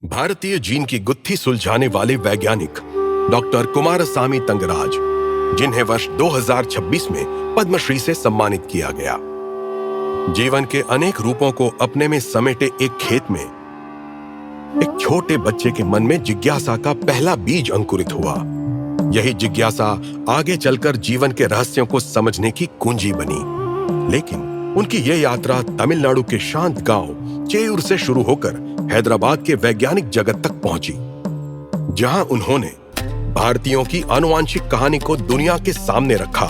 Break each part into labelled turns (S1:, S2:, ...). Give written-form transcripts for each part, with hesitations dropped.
S1: भारतीय जीन की गुत्थी सुलझाने वाले वैज्ञानिक डॉक्टर कुमारस्वामी तंगराज, जिन्हें वर्ष 2026 में पद्मश्री से सम्मानित किया गया। जीवन के अनेक रूपों को अपने में समेटे एक खेत में एक छोटे बच्चे के मन में जिज्ञासा का पहला बीज अंकुरित हुआ। यही जिज्ञासा आगे चलकर जीवन के रहस्यों को समझने की कुंजी बनी। लेकिन उनकी यह यात्रा तमिलनाडु के शांत गांव चेयूर से शुरू होकर हैदराबाद के वैज्ञानिक जगत तक पहुंची, जहां उन्होंने भारतीयों की आनुवांशिक कहानी को दुनिया के सामने रखा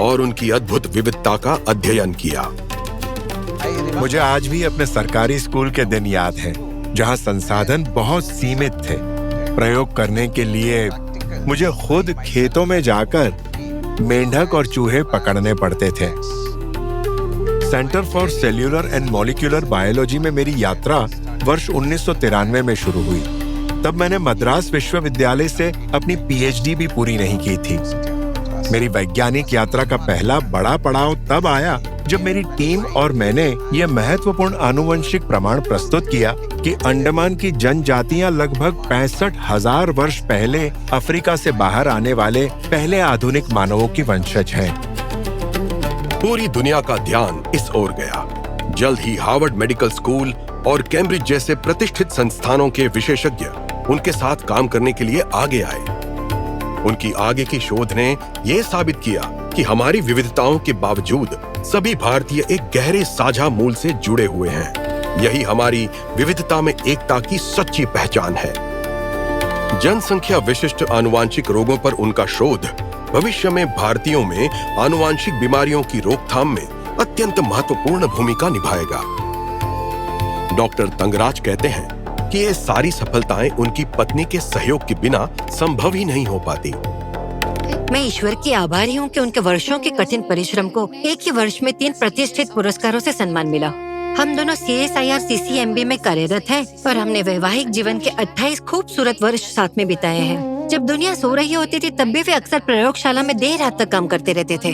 S1: और उनकी अद्भुत विविधता का अध्ययन किया।
S2: मुझे आज भी अपने सरकारी स्कूल के दिन याद हैं, जहां संसाधन बहुत सीमित थे। प्रयोग करने के लिए मुझे खुद खेतों में जाकर मेंढक और चूहे पकड़ने पड़ते थे। Centre for cellular and molecular biology में मेरी यात्रा वर्ष 1993 में शुरू हुई। तब मैंने मद्रास विश्वविद्यालय से अपनी पीएचडी भी पूरी नहीं की थी। मेरी वैज्ञानिक यात्रा का पहला बड़ा पड़ाव तब आया जब मेरी टीम और मैंने यह महत्वपूर्ण आनुवंशिक प्रमाण प्रस्तुत किया कि अंडमान की जनजातियां लगभग 65,000 वर्ष पहले अफ्रीका से बाहर आने वाले पहले आधुनिक मानवों की वंशज हैं।
S1: पूरी दुनिया का ध्यान इस ओर गया। जल्द ही हार्वर्ड मेडिकल स्कूल और कैम्ब्रिज जैसे प्रतिष्ठित संस्थानों के विशेषज्ञ उनके साथ काम करने के लिए आगे आए। उनकी आगे की शोध ने यह साबित किया कि हमारी विविधताओं के बावजूद सभी भारतीय एक गहरे साझा मूल से जुड़े हुए हैं। यही हमारी विविधता में एकता की सच्ची पहचान है। जनसंख्या विशिष्ट आनुवांशिक रोगों पर उनका शोध भविष्य में भारतीयों में आनुवांशिक बीमारियों की रोकथाम में अत्यंत महत्वपूर्ण भूमिका निभाएगा। डॉक्टर तंगराज कहते हैं कि ये सारी सफलताएं उनकी पत्नी के सहयोग के बिना संभव ही नहीं हो पाती।
S3: मैं ईश्वर की आभारी हूँ कि उनके वर्षों के कठिन परिश्रम को एक ही वर्ष में 3 प्रतिष्ठित पुरस्कारों से सम्मान मिला। हम दोनों CSIR CCMB में कार्यरत हैं और हमने वैवाहिक जीवन के 28 खूबसूरत वर्ष साथ में बिताए हैं। जब दुनिया सो रही होती थी तब भी वे अक्सर प्रयोगशाला में देर रात तक काम करते रहते थे।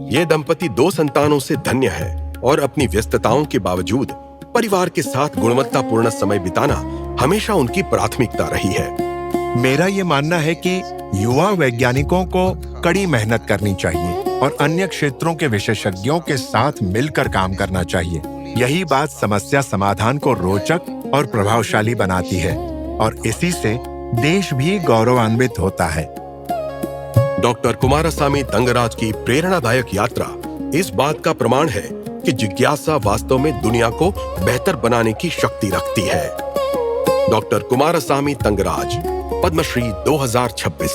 S1: ये दंपति 2 संतानों से धन्य है और अपनी व्यस्तताओं के बावजूद परिवार के साथ गुणवत्तापूर्ण समय बिताना हमेशा उनकी प्राथमिकता रही है।
S2: मेरा ये मानना है कि युवा वैज्ञानिकों को कड़ी मेहनत करनी चाहिए और अन्य क्षेत्रों के विशेषज्ञों के साथ मिलकर काम करना चाहिए। यही बात समस्या समाधान को रोचक और प्रभावशाली बनाती है और इसी से देश भी गौरवान्वित होता है।
S1: डॉक्टर कुमारस्वामी तंगराज की प्रेरणादायक यात्रा इस बात का प्रमाण है कि जिज्ञासा वास्तव में दुनिया को बेहतर बनाने की शक्ति रखती है। डॉक्टर कुमारस्वामी तंगराज, पद्मश्री 2026।